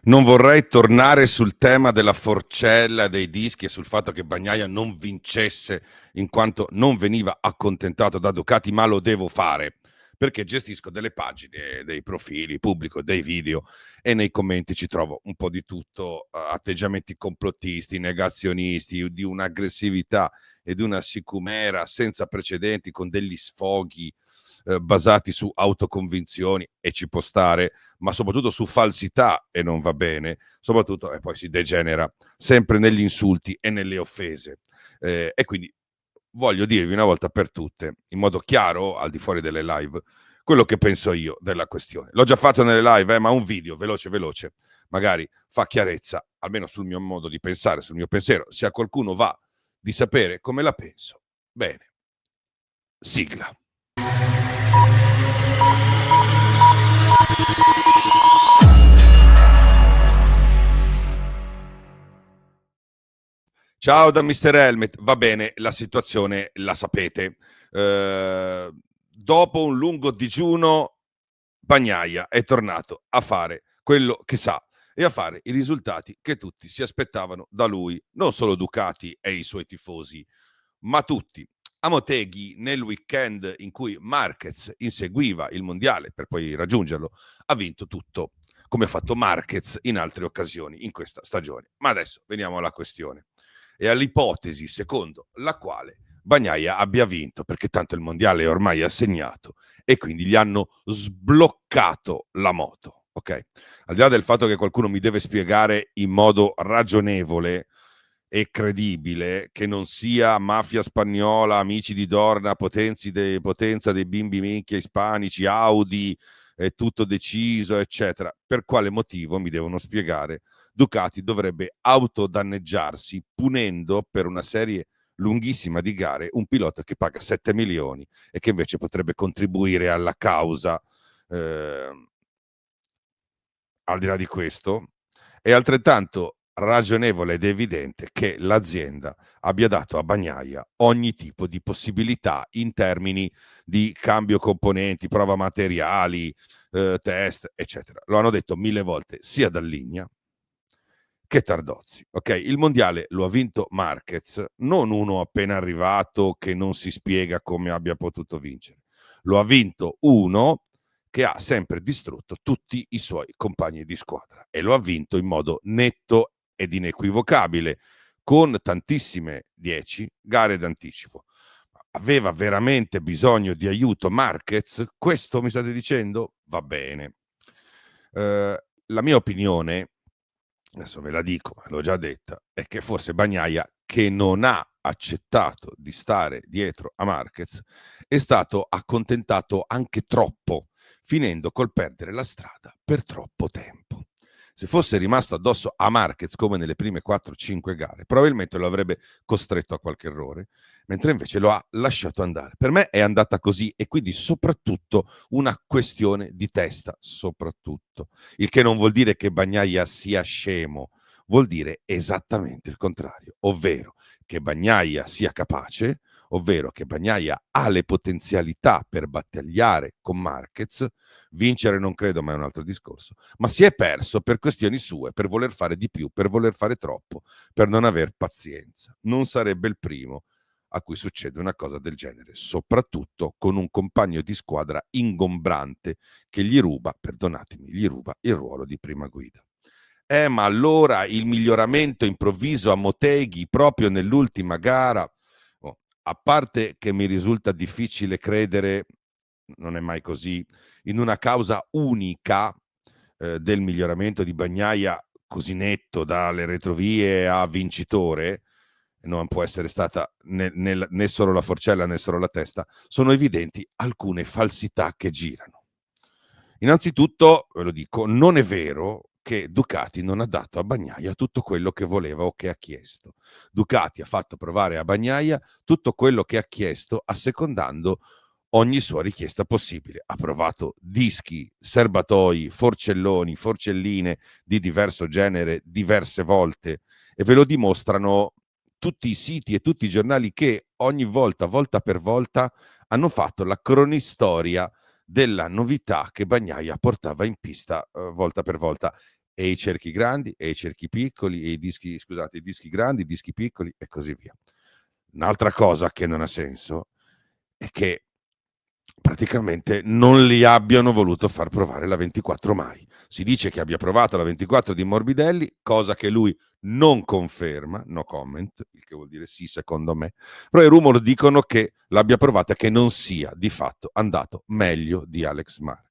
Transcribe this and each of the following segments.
Non vorrei tornare sul tema della forcella dei dischi e sul fatto che Bagnaia non vincesse in quanto non veniva accontentato da Ducati, ma lo devo fare perché gestisco delle pagine, dei profili, pubblico dei video e nei commenti ci trovo un po' di tutto, atteggiamenti complottisti, negazionisti, di un'aggressività e di una sicumera senza precedenti con degli sfoghi basati su autoconvinzioni e ci può stare, ma soprattutto su falsità e non va bene, soprattutto e poi si degenera sempre negli insulti e nelle offese. E quindi voglio dirvi una volta per tutte, in modo chiaro, al di fuori delle live, quello che penso io della questione. L'ho già fatto nelle live, ma un video veloce veloce, magari fa chiarezza, almeno sul mio modo di pensare, sul mio pensiero. Se a qualcuno va di sapere come la penso, bene, sigla. Ciao da Mr. Helmet, va bene, la situazione la sapete. Dopo un lungo digiuno, Bagnaia è tornato a fare quello che sa e a fare i risultati che tutti si aspettavano da lui, non solo Ducati e i suoi tifosi, ma tutti. A Motegi, nel weekend in cui Marquez inseguiva il mondiale per poi raggiungerlo, ha vinto tutto, come ha fatto Marquez in altre occasioni in questa stagione. Ma adesso veniamo alla questione e all'ipotesi secondo la quale Bagnaia abbia vinto, perché tanto il mondiale è ormai assegnato e quindi gli hanno sbloccato la moto. Ok? Al di là del fatto che qualcuno mi deve spiegare in modo ragionevole e credibile che non sia mafia spagnola, amici di Dorna, potenza dei bimbi minchia ispanici, Audi, è tutto deciso, eccetera. Per quale motivo mi devono spiegare? Ducati dovrebbe autodanneggiarsi punendo per una serie lunghissima di gare un pilota che paga 7 milioni e che invece potrebbe contribuire alla causa. Al di là di questo, è altrettanto ragionevole ed evidente che l'azienda abbia dato a Bagnaia ogni tipo di possibilità in termini di cambio componenti, prova materiali, test, eccetera. Lo hanno detto 1000 volte sia Dall'Igna che Tardozzi. Ok, il mondiale lo ha vinto Marquez, non uno appena arrivato che non si spiega come abbia potuto vincere. Lo ha vinto uno che ha sempre distrutto tutti i suoi compagni di squadra e lo ha vinto in modo netto ed inequivocabile, con tantissime 10 gare d'anticipo. Aveva veramente bisogno di aiuto Marquez? Questo mi state dicendo? Va bene. La mia opinione, adesso ve la dico, ma l'ho già detta, è che forse Bagnaia, che non ha accettato di stare dietro a Marquez, è stato accontentato anche troppo, finendo col perdere la strada per troppo tempo. Se fosse rimasto addosso a Marquez come nelle prime 4-5 gare, probabilmente lo avrebbe costretto a qualche errore, mentre invece lo ha lasciato andare. Per me è andata così e quindi soprattutto una questione di testa, soprattutto. Il che non vuol dire che Bagnaia sia scemo, vuol dire esattamente il contrario, ovvero che Bagnaia sia capace, ovvero che Bagnaia ha le potenzialità per battagliare con Marquez, vincere non credo, ma è un altro discorso, ma si è perso per questioni sue, per voler fare di più, per voler fare troppo, per non aver pazienza. Non sarebbe il primo a cui succede una cosa del genere, soprattutto con un compagno di squadra ingombrante che gli ruba, perdonatemi, gli ruba il ruolo di prima guida. Ma allora il miglioramento improvviso a Motegi proprio nell'ultima gara, a parte che mi risulta difficile credere, non è mai così, in una causa unica del miglioramento di Bagnaia così netto dalle retrovie a vincitore, non può essere stata né solo la forcella né solo la testa, sono evidenti alcune falsità che girano. Innanzitutto, ve lo dico, non è vero che Ducati non ha dato a Bagnaia tutto quello che voleva o che ha chiesto. Ducati ha fatto provare a Bagnaia tutto quello che ha chiesto, assecondando ogni sua richiesta possibile. Ha provato dischi, serbatoi, forcelloni, forcelline di diverso genere diverse volte e ve lo dimostrano tutti i siti e tutti i giornali che ogni volta, volta per volta, hanno fatto la cronistoria della novità che Bagnaia portava in pista volta per volta. e i cerchi grandi e i cerchi piccoli e i dischi grandi, i dischi piccoli e così via. Un'altra cosa che non ha senso è che praticamente non li abbiano voluto far provare la 24 mai. Si dice che abbia provato la 24 di Morbidelli, cosa che lui non conferma, no comment, il che vuol dire sì secondo me, però i rumor dicono che l'abbia provata, che non sia di fatto andato meglio di Alex Marquez.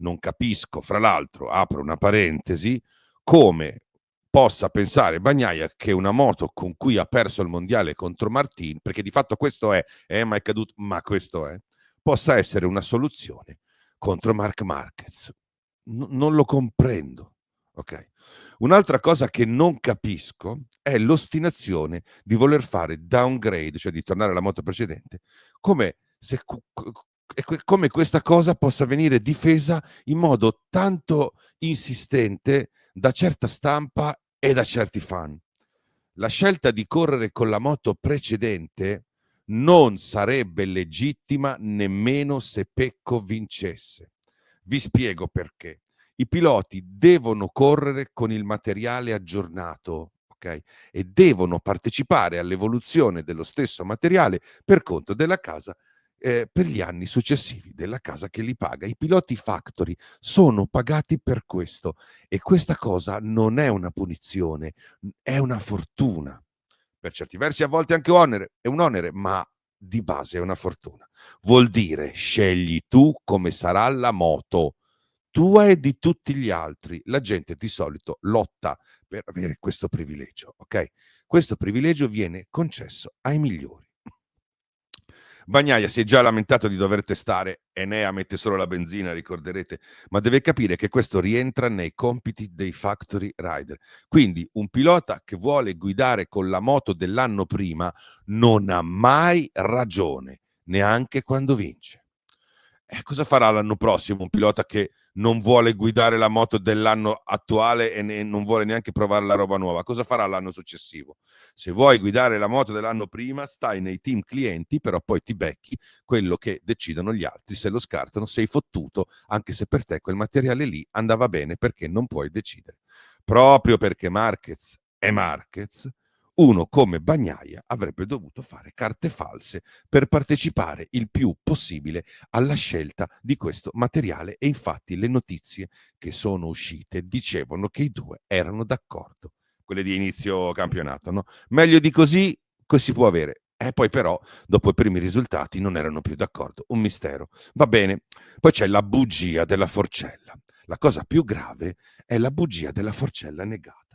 Non capisco, fra l'altro, apro una parentesi, come possa pensare Bagnaia che una moto con cui ha perso il mondiale contro Martin, perché di fatto questo è ma è caduto, ma questo è, possa essere una soluzione contro Marc Marquez. Non lo comprendo. Ok. Un'altra cosa che non capisco è l'ostinazione di voler fare downgrade, cioè di tornare alla moto precedente, come se come questa cosa possa venire difesa in modo tanto insistente da certa stampa e da certi fan. La scelta di correre con la moto precedente non sarebbe legittima nemmeno se Pecco vincesse. Vi spiego perché. I piloti devono correre con il materiale aggiornato, ok? E devono partecipare all'evoluzione dello stesso materiale per conto della casa per gli anni successivi, della casa che li paga. I piloti factory sono pagati per questo e questa cosa non è una punizione, è una fortuna. Per certi versi a volte anche è un onere, ma di base è una fortuna. Vuol dire scegli tu come sarà la moto, tua e di tutti gli altri. La gente di solito lotta per avere questo privilegio, ok? Questo privilegio viene concesso ai migliori. Bagnaia si è già lamentato di dover testare, Enea mette solo la benzina, ricorderete, ma deve capire che questo rientra nei compiti dei factory rider. Quindi un pilota che vuole guidare con la moto dell'anno prima non ha mai ragione, neanche quando vince. Cosa farà l'anno prossimo un pilota che non vuole guidare la moto dell'anno attuale e non vuole neanche provare la roba nuova? Cosa farà l'anno successivo? Se vuoi guidare la moto dell'anno prima, stai nei team clienti, però poi ti becchi quello che decidono gli altri. Se lo scartano, sei fottuto, anche se per te quel materiale lì andava bene perché non puoi decidere. Proprio perché Marquez è Marquez, uno come Bagnaia avrebbe dovuto fare carte false per partecipare il più possibile alla scelta di questo materiale e infatti le notizie che sono uscite dicevano che i due erano d'accordo, quelle di inizio campionato, no? Meglio di così si può avere. E poi però, dopo i primi risultati, non erano più d'accordo. Un mistero. Va bene. Poi c'è la bugia della forcella. La cosa più grave è la bugia della forcella negata.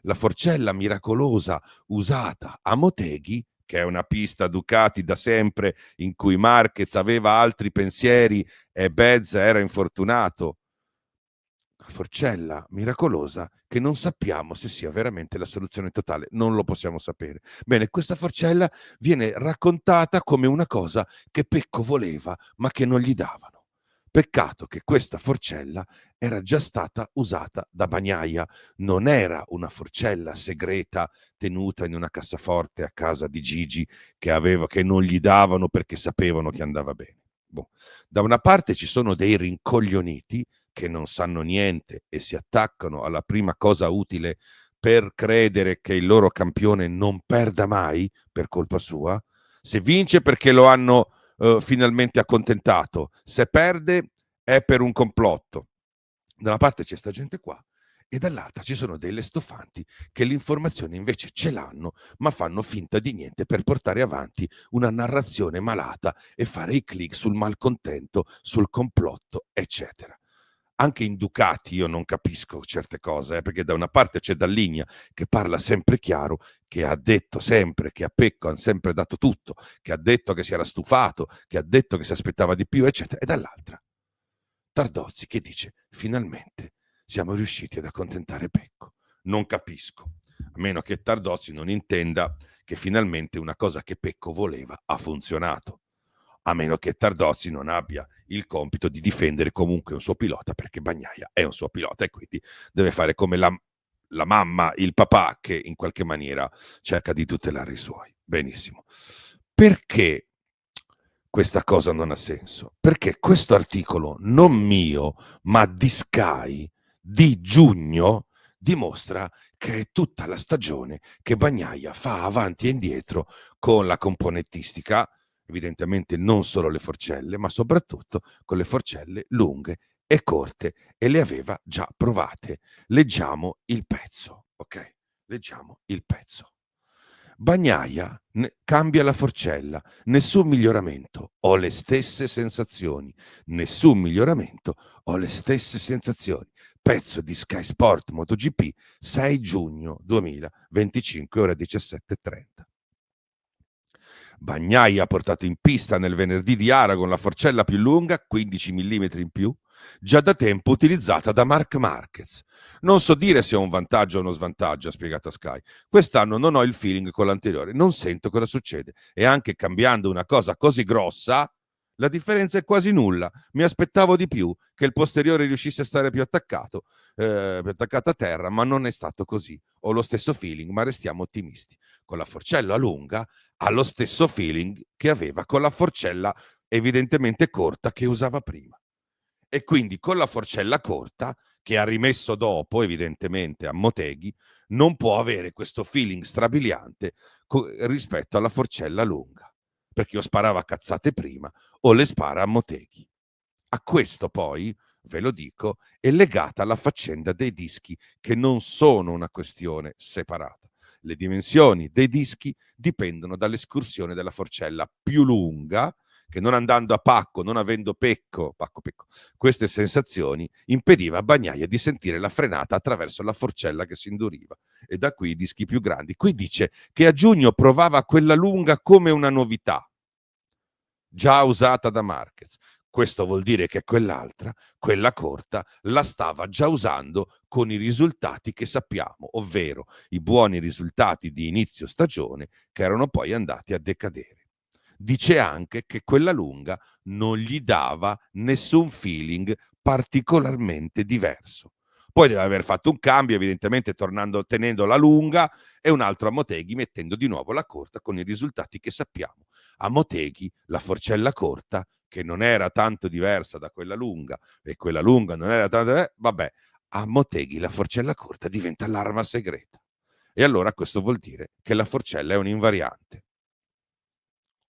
La forcella miracolosa usata a Motegi, che è una pista Ducati da sempre in cui Marquez aveva altri pensieri e Bez era infortunato. La forcella miracolosa che non sappiamo se sia veramente la soluzione totale, non lo possiamo sapere. Bene, questa forcella viene raccontata come una cosa che Pecco voleva, ma che non gli davano. Peccato che questa forcella era già stata usata da Bagnaia, non era una forcella segreta tenuta in una cassaforte a casa di Gigi che non gli davano perché sapevano che andava bene. Boh. Da una parte ci sono dei rincoglioniti che non sanno niente e si attaccano alla prima cosa utile per credere che il loro campione non perda mai per colpa sua. Se vince perché lo hanno finalmente accontentato, se perde è per un complotto. Da una parte c'è sta gente qua e dall'altra ci sono delle stofanti che l'informazione invece ce l'hanno, ma fanno finta di niente per portare avanti una narrazione malata e fare i click sul malcontento, sul complotto, eccetera. Anche in Ducati io non capisco certe cose, perché da una parte c'è Dalligna che parla sempre chiaro, che ha detto sempre che a Pecco hanno sempre dato tutto, che ha detto che si era stufato, che ha detto che si aspettava di più, eccetera, e dall'altra Tardozzi che dice finalmente siamo riusciti ad accontentare Pecco. Non capisco, a meno che Tardozzi non intenda che finalmente una cosa che Pecco voleva ha funzionato, a meno che Tardozzi non abbia il compito di difendere comunque un suo pilota, perché Bagnaia è un suo pilota e quindi deve fare come la mamma, il papà, che in qualche maniera cerca di tutelare i suoi. Benissimo. Perché questa cosa non ha senso? Perché questo articolo, non mio, ma di Sky, di giugno, dimostra che è tutta la stagione che Bagnaia fa avanti e indietro con la componentistica, evidentemente non solo le forcelle, ma soprattutto con le forcelle lunghe e corte, e le aveva già provate. Leggiamo il pezzo, ok? Leggiamo il pezzo. Bagnaia cambia la forcella, nessun miglioramento, ho le stesse sensazioni, nessun miglioramento, ho le stesse sensazioni. Pezzo di Sky Sport MotoGP, 6 giugno 2025, ore 17:30. Bagnaia ha portato in pista nel venerdì di Aragon la forcella più lunga, 15 mm in più, già da tempo utilizzata da Marc Marquez. Non so dire se è un vantaggio o uno svantaggio, ha spiegato a Sky. Quest'anno non ho il feeling con l'anteriore, non sento cosa succede. E anche cambiando una cosa così grossa, la differenza è quasi nulla. Mi aspettavo di più, che il posteriore riuscisse a stare più attaccato a terra, ma non è stato così. Ho lo stesso feeling, ma restiamo ottimisti. Con la forcella lunga ha lo stesso feeling che aveva con la forcella evidentemente corta che usava prima. E quindi con la forcella corta, che ha rimesso dopo evidentemente a Motegi, non può avere questo feeling strabiliante rispetto alla forcella lunga, perché io sparava cazzate prima o le spara a Motegi. A questo poi, ve lo dico, è legata la faccenda dei dischi, che non sono una questione separata. Le dimensioni dei dischi dipendono dall'escursione della forcella più lunga, che non andando a pacco, non avendo pecco, queste sensazioni, impediva a Bagnaia di sentire la frenata attraverso la forcella che si induriva. E da qui i dischi più grandi. Qui dice che a giugno provava quella lunga come una novità, già usata da Marquez. Questo vuol dire che quell'altra, quella corta, la stava già usando con i risultati che sappiamo, ovvero i buoni risultati di inizio stagione che erano poi andati a decadere. Dice anche che quella lunga non gli dava nessun feeling particolarmente diverso. Poi deve aver fatto un cambio, evidentemente tenendo la lunga, e un altro a Motegi mettendo di nuovo la corta con i risultati che sappiamo. A Motegi la forcella corta, che non era tanto diversa da quella lunga, e quella lunga non era tanto... vabbè, a Motegi la forcella corta diventa l'arma segreta. E allora questo vuol dire che la forcella è un invariante.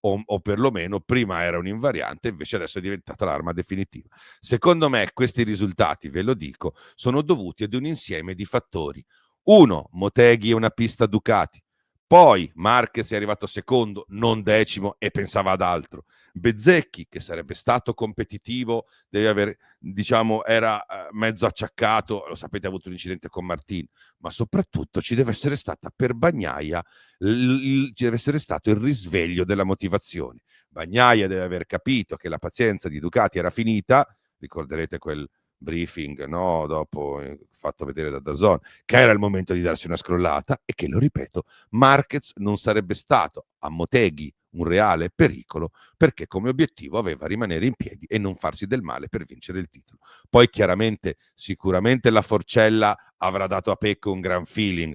O perlomeno prima era un invariante, invece adesso è diventata l'arma definitiva. Secondo me questi risultati, ve lo dico, sono dovuti ad un insieme di fattori. Uno, Motegi è una pista Ducati. Poi Marquez è arrivato secondo, non decimo, e pensava ad altro. Bezzecchi, che sarebbe stato competitivo, deve aver, diciamo, era mezzo acciaccato, lo sapete, ha avuto un incidente con Martin, ma soprattutto ci deve essere stata per Bagnaia ci deve essere stato il risveglio della motivazione. Bagnaia deve aver capito che la pazienza di Ducati era finita, ricorderete quel briefing, no, dopo fatto vedere da DAZN, che era il momento di darsi una scrollata, e che, lo ripeto, Marquez non sarebbe stato a Motegi un reale pericolo, perché come obiettivo aveva rimanere in piedi e non farsi del male per vincere il titolo. Poi chiaramente, sicuramente la forcella avrà dato a Pecco un gran feeling,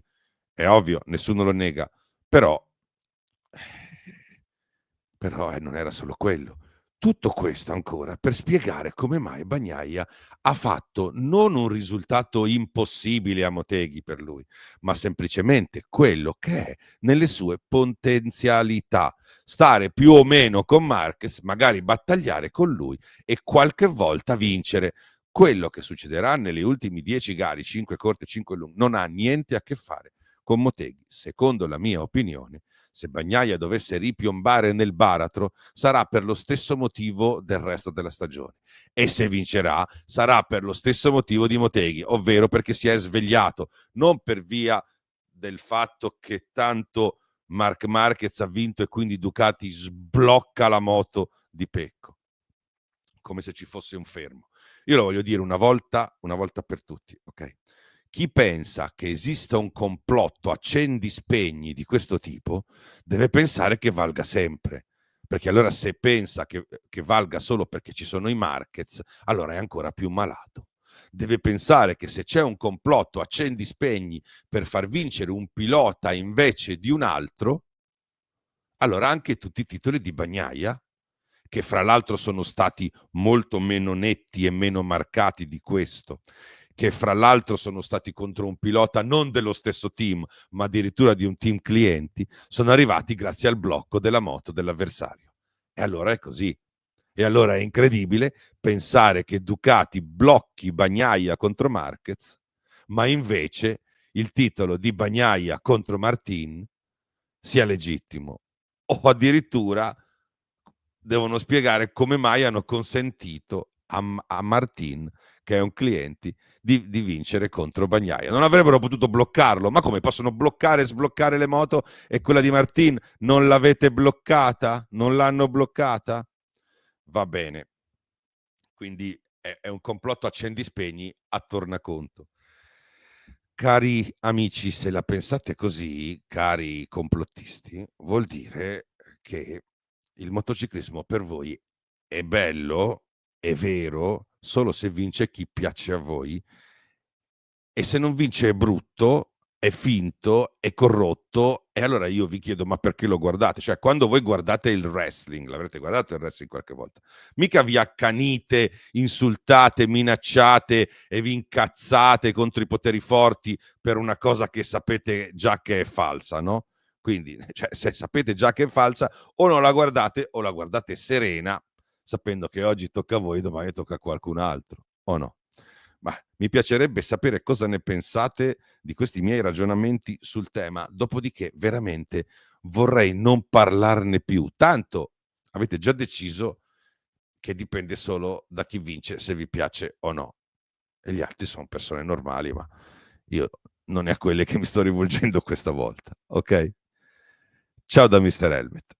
è ovvio, nessuno lo nega, però non era solo quello. Tutto questo ancora per spiegare come mai Bagnaia ha fatto non un risultato impossibile a Motegi per lui, ma semplicemente quello che è nelle sue potenzialità. Stare più o meno con Marquez, magari battagliare con lui e qualche volta vincere. Quello che succederà nelle ultime 10 gare, 5 corte, 5 lunghe, non ha niente a che fare con Motegi. Secondo la mia opinione, se Bagnaia dovesse ripiombare nel baratro, sarà per lo stesso motivo del resto della stagione. E se vincerà, sarà per lo stesso motivo di Motegi, ovvero perché si è svegliato, non per via del fatto che tanto Marc Marquez ha vinto e quindi Ducati sblocca la moto di Pecco, come se ci fosse un fermo. Io lo voglio dire una volta per tutti, ok? Chi pensa che esista un complotto accendi-spegni di questo tipo deve pensare che valga sempre, perché allora se pensa che valga solo perché ci sono i Marquez, allora è ancora più malato. Deve pensare che se c'è un complotto accendi-spegni per far vincere un pilota invece di un altro, allora anche tutti i titoli di Bagnaia, che fra l'altro sono stati molto meno netti e meno marcati di questo, che fra l'altro sono stati contro un pilota non dello stesso team, ma addirittura di un team clienti, sono arrivati grazie al blocco della moto dell'avversario. E allora è così. E allora è incredibile pensare che Ducati blocchi Bagnaia contro Marquez, ma invece il titolo di Bagnaia contro Martin sia legittimo. O addirittura devono spiegare come mai hanno consentito a Martin, che è un cliente, di vincere contro Bagnaia. Non avrebbero potuto bloccarlo, ma come possono bloccare e sbloccare le moto e quella di Martin non l'avete bloccata? Non l'hanno bloccata? Va bene. Quindi è un complotto accendi spegni a tornaconto. Cari amici, se la pensate così, cari complottisti, vuol dire che il motociclismo per voi è bello, è vero, solo se vince chi piace a voi, e se non vince è brutto, è finto, è corrotto. E allora io vi chiedo, ma perché lo guardate? Cioè, quando voi guardate il wrestling, l'avrete guardato il wrestling qualche volta, mica vi accanite, insultate, minacciate e vi incazzate contro i poteri forti per una cosa che sapete già che è falsa, no? Quindi, cioè, se sapete già che è falsa, o non la guardate o la guardate serena, sapendo che oggi tocca a voi, domani tocca a qualcun altro, o no? Ma mi piacerebbe sapere cosa ne pensate di questi miei ragionamenti sul tema, dopodiché veramente vorrei non parlarne più. Tanto avete già deciso che dipende solo da chi vince, se vi piace o no. E gli altri sono persone normali, ma io non è a quelle che mi sto rivolgendo questa volta, ok? Ciao da Mr. Helmet.